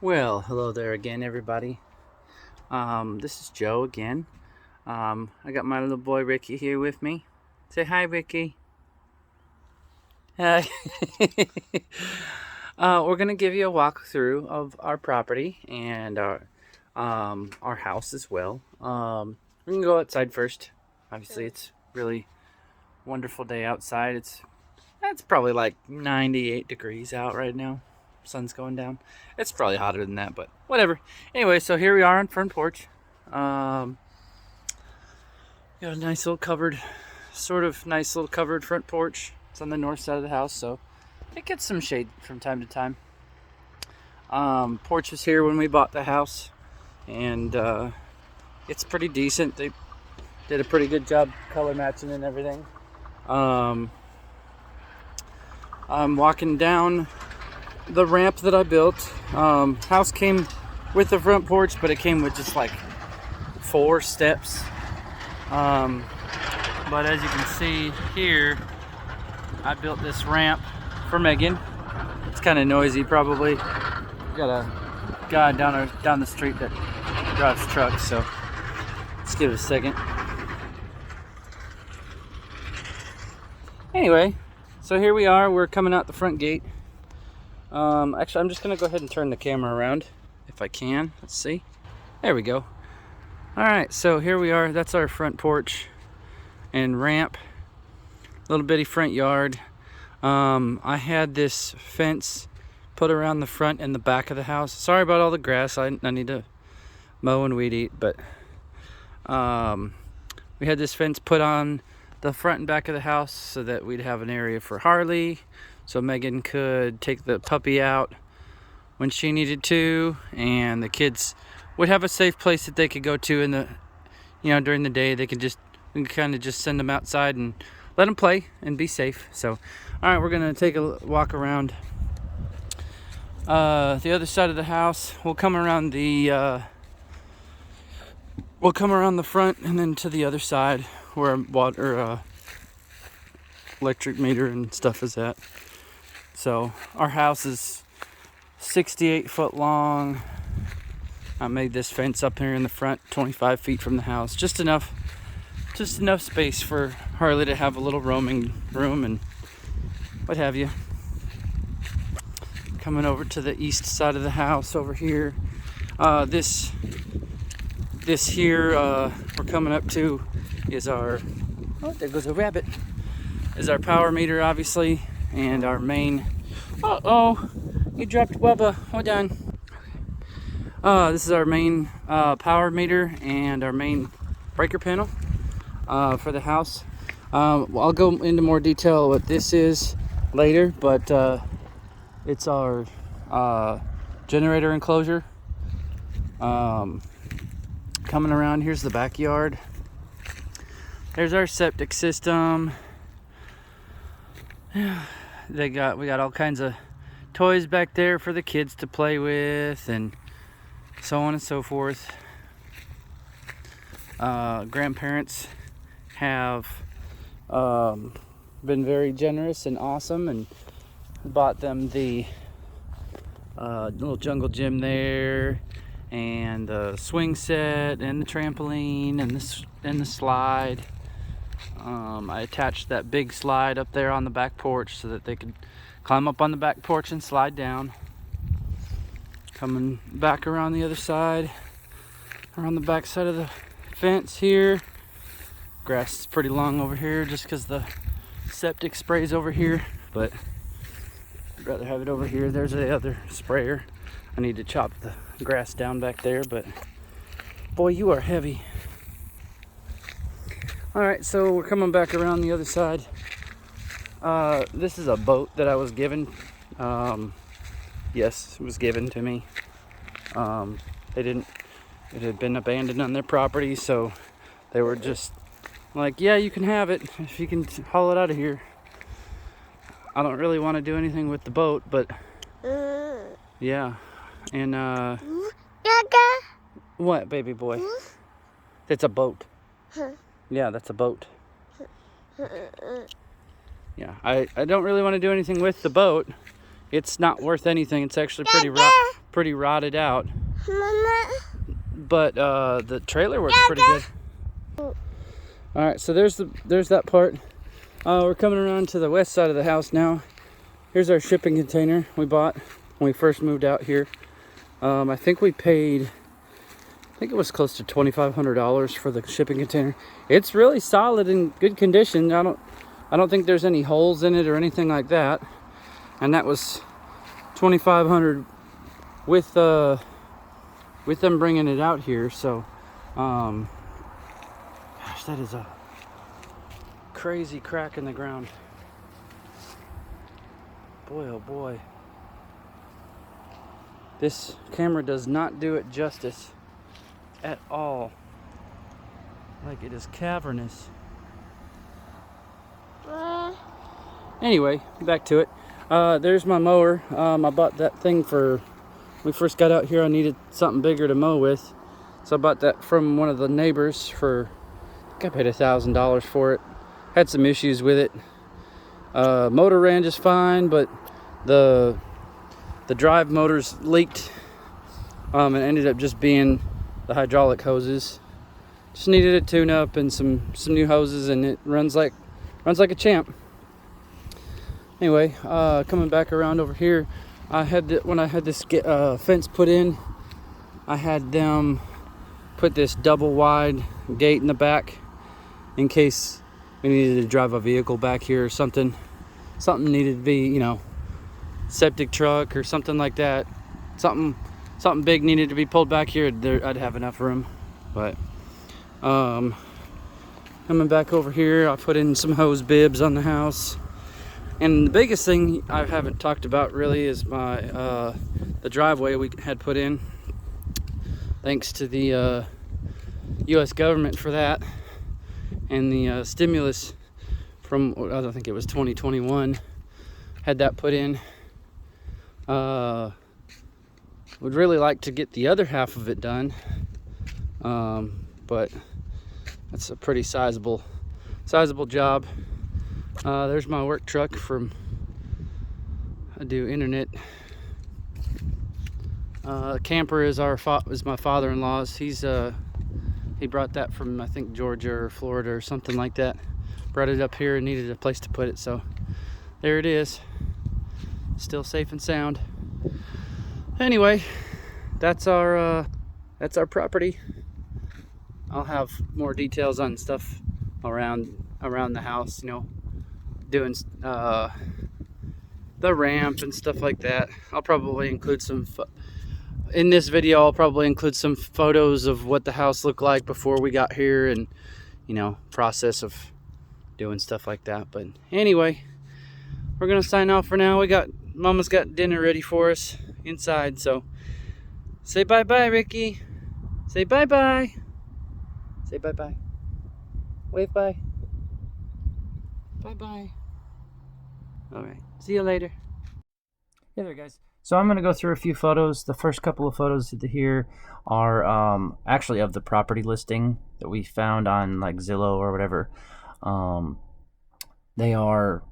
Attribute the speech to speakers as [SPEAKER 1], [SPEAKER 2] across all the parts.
[SPEAKER 1] Well, hello there again, everybody. This is Joe again. I got my little boy Ricky here with me. Say hi, Ricky. Hi. We're gonna give you a walkthrough of our property and our house as well. We can go outside first. Obviously, it's really wonderful day outside. It's probably like 98 degrees out right now. Sun's going down. It's probably hotter than that, but whatever. Anyway, so here we are on front porch. Got a nice little covered front porch. It's on the north side of the house, so it gets some shade from time to time. Porch was here when we bought the house, and it's pretty decent. They did a pretty good job color matching and everything. I'm walking down the ramp that I built. House came with the front porch, but it came with just like 4 steps. But as you can see here, I built this ramp for Megan. It's kind of noisy, probably. Got a guy down the street that drives trucks, so let's give it a second. Anyway, so here we are. We're coming out the front gate. Actually, I'm just gonna go ahead and turn the camera around if I can. Let's see. There we go. All right, so here we are. That's our front porch and ramp. Little bitty front yard. I had this fence put around the front and the back of the house. Sorry about all the grass. I need to mow and weed eat, but we had this fence put on the front and back of the house so that we'd have an area for Harley, so Megan could take the puppy out when she needed to, and the kids would have a safe place that they could go to in the, during the day. We can kind of just send them outside and let them play and be safe. So, all right, we're gonna take a walk around the other side of the house. We'll come around the front and then to the other side where water, electric meter and stuff is at. So our house is 68 foot long. I made this fence up here in the front, 25 feet from the house. Just enough space for Harley to have a little roaming room and what have you. Coming over to the east side of the house over here. This here we're coming up to is our, oh, there goes a rabbit, is our power meter, obviously, and our main, you dropped Bubba, hold on. This is our main power meter and our main breaker panel for the house. I'll go into more detail what this is later, but it's our generator enclosure. Coming around, here's the backyard. There's our septic system. We got all kinds of toys back there for the kids to play with, and so on and so forth. Grandparents have been very generous and awesome and bought them the little jungle gym there, and the swing set and the trampoline and the slide. I attached that big slide up there on the back porch so that they could climb up on the back porch and slide down. Coming back around the other side, around the back side of the fence here. Grass is pretty long over here just because the septic sprays over here, but I'd rather have it over here. There's the other sprayer. I need to chop the grass down back there, but boy, you are heavy. All right, so we're coming back around the other side. This is a boat that I was given. Yes, it was given to me. It had been abandoned on their property, so they were just like, yeah, you can have it if you can haul it out of here. I don't really want to do anything with the boat, but yeah. And what, baby boy? It's a boat. Yeah, that's a boat. Yeah, I don't really want to do anything with the boat. It's not worth anything. It's actually pretty pretty rotted out.
[SPEAKER 2] Mama.
[SPEAKER 1] But the trailer works pretty good. All right, so there's that part. We're coming around to the west side of the house now. Here's our shipping container we bought when we first moved out here. I think we paid, I think it was close to $2,500 for the shipping container. It's really solid and good condition. I don't think there's any holes in it or anything like that. And that was $2,500 with them bringing it out here. So, gosh, that is a crazy crack in the ground. Boy, oh boy. This camera does not do it justice at all. Like, it is cavernous. Anyway, back to it. There's my mower. I bought that thing when we first got out here. I needed something bigger to mow with. So I bought that from one of the neighbors for, I think I paid $1,000 for it. Had some issues with it. Motor ran just fine, but the drive motors leaked, and ended up just being the hydraulic hoses. Just needed a tune-up and some new hoses, and it runs like a champ. Anyway, coming back around over here, when I had this fence put in, I had them put this double wide gate in the back in case we needed to drive a vehicle back here or something needed to be, septic truck or something like that. Something big needed to be pulled back here. I'd have enough room. But coming back over here, I put in some hose bibs on the house. And the biggest thing I haven't talked about really is the driveway we had put in. Thanks to the U.S. government for that, and the stimulus from, I think it was 2021, had that put in. Would really like to get the other half of it done, but that's a pretty sizable job. There's my work truck I do internet. Camper is my father-in-law's. He brought that from, I think, Georgia or Florida or something like that. Brought it up here and needed a place to put it, so there it is. Still safe and sound. Anyway, that's our property. I'll have more details on stuff around the house, doing the ramp and stuff like that. I'll probably include in this video. I'll probably include some photos of what the house looked like before we got here, and process of doing stuff like that. But anyway, we're gonna sign off for now. Mama's got dinner ready for us inside, so say bye-bye, Ricky. Say bye-bye. Say bye-bye. Wave bye. Bye-bye. All right, see you later. Hey there, guys. So I'm going to go through a few photos. The first couple of photos here are actually of the property listing that we found on like Zillow or whatever. They are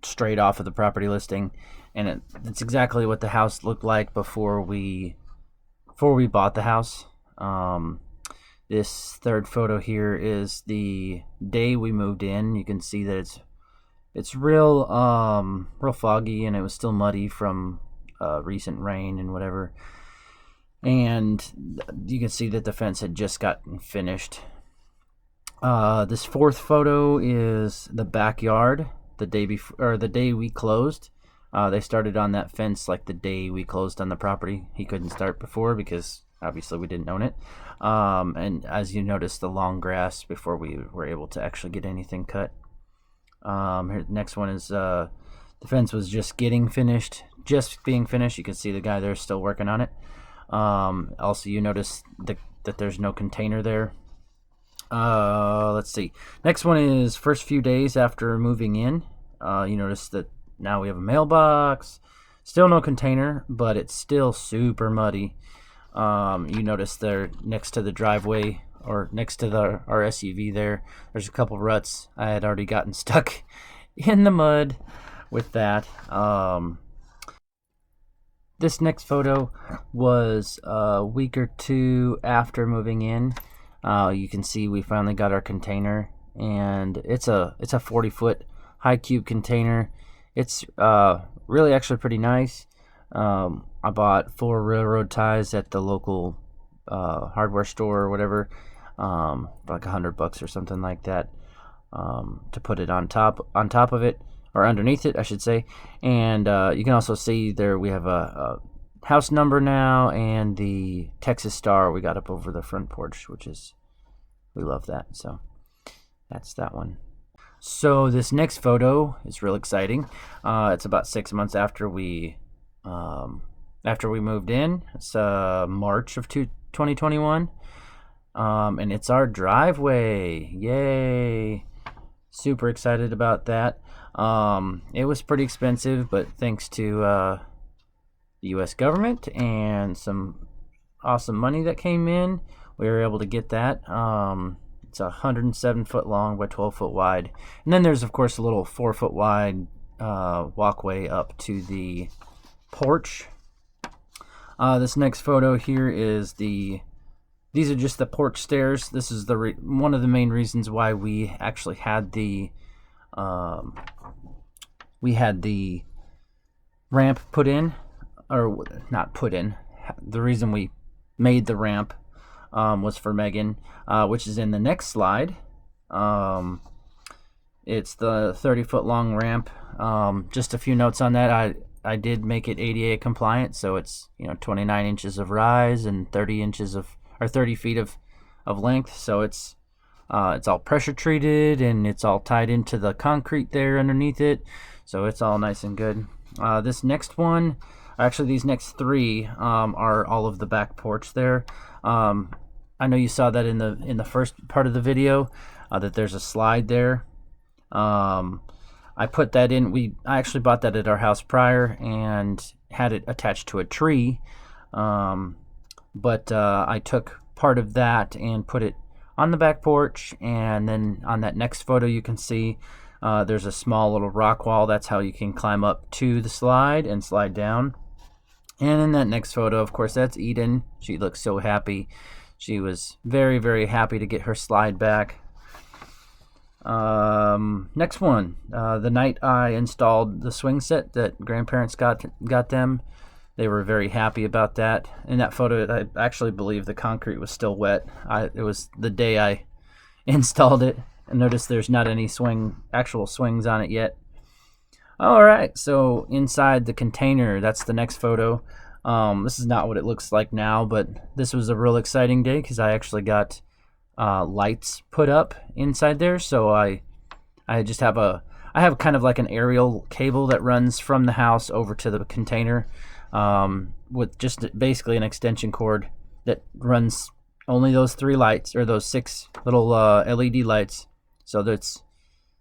[SPEAKER 1] straight off of the property listing, and it's exactly what the house looked like before we bought the house. This third photo here is the day we moved in. You can see that it's real foggy, and it was still muddy from recent rain and whatever. And you can see that the fence had just gotten finished. This fourth photo is the backyard the day before, or the day we closed. They started on that fence like the day we closed on the property. He couldn't start before because obviously we didn't own it. And as you notice, the long grass before we were able to actually get anything cut. Here, the next one is the fence was just being finished. You can see the guy there still working on it. Also, you notice that there's no container there. Let's see. Next one is first few days after moving in. You notice that now we have a mailbox. Still no container, but it's still super muddy. You notice there next to the driveway, or next to our SUV there's a couple ruts. I had already gotten stuck in the mud with that. this next photo was a week or two after moving in. You can see we finally got our container, and it's a 40-foot high cube container. It's really actually pretty nice. I bought 4 railroad ties at the local hardware store or whatever, for like $100 or something like that, to put it on top of it, or underneath it, I should say. And you can also see there we have a house number now, and the Texas star we got up over the front porch, which is, we love that. So that's that one. So this next photo is real exciting. It's about 6 months after we moved in. It's March of 2021, and it's our driveway. Yay! Super excited about that. It was pretty expensive, but thanks to the U.S. government and some awesome money that came in, we were able to get that. It's 107 foot long by 12 foot wide, and then there's of course a little 4 foot wide walkway up to the porch. This next photo here is these are just the porch stairs. This is one of the main reasons why we actually had the ramp put in, or not put in. The reason we made the ramp was for Megan, which is in the next slide. It's the 30-foot long ramp. Just a few notes on that. I did make it ADA compliant, so it's 29 inches of rise and 30 feet of length. So it's all pressure treated, and it's all tied into the concrete there underneath it. So it's all nice and good. This next one, actually these next 3 are all of the back porch there. I know you saw that in the first part of the video, that there's a slide there. I put that in. I actually bought that at our house prior and had it attached to a tree, but I took part of that and put it on the back porch. And then on that next photo, you can see there's a small little rock wall. That's how you can climb up to the slide and slide down. And in that next photo, of course, that's Eden. She looks so happy. She was very, very happy to get her slide back. Next one, the night I installed the swing set that grandparents got them, they were very happy about that. In that photo, I actually believe the concrete was still wet. It was the day I installed it, and notice there's not any actual swings on it yet. All right, so inside the container, that's the next photo. This is not what it looks like now, but this was a real exciting day because I actually got lights put up inside there. So I have kind of like an aerial cable that runs from the house over to the container, with just basically an extension cord that runs only those 3 lights, or those 6 little LED lights. So that's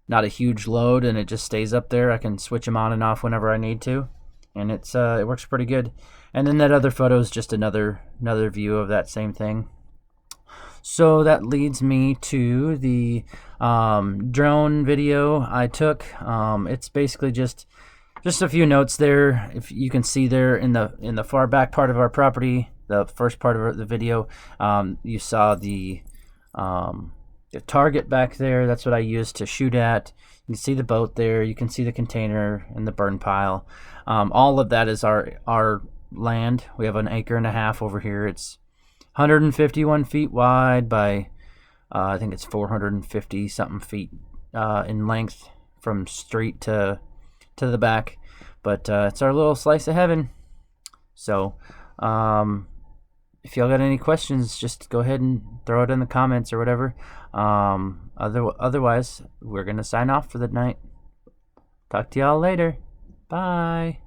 [SPEAKER 1] not a huge load, and it just stays up there. I can switch them on and off whenever I need to, and it works pretty good. And then that other photo is just another view of that same thing. So that leads me to the drone video I took. It's basically just a few notes there. If you can see there in the far back part of our property, the first part of the video, you saw the target back there. That's what I used to shoot at. You can see the boat there. You can see the container and the burn pile. All of that is our land. We have an acre and a half over here. It's 151 feet wide by I think it's 450 something feet in length from street to the back. But it's our little slice of heaven. So if y'all got any questions, just go ahead and throw it in the comments or whatever. Otherwise, we're gonna sign off for the night. Talk to y'all later. Bye.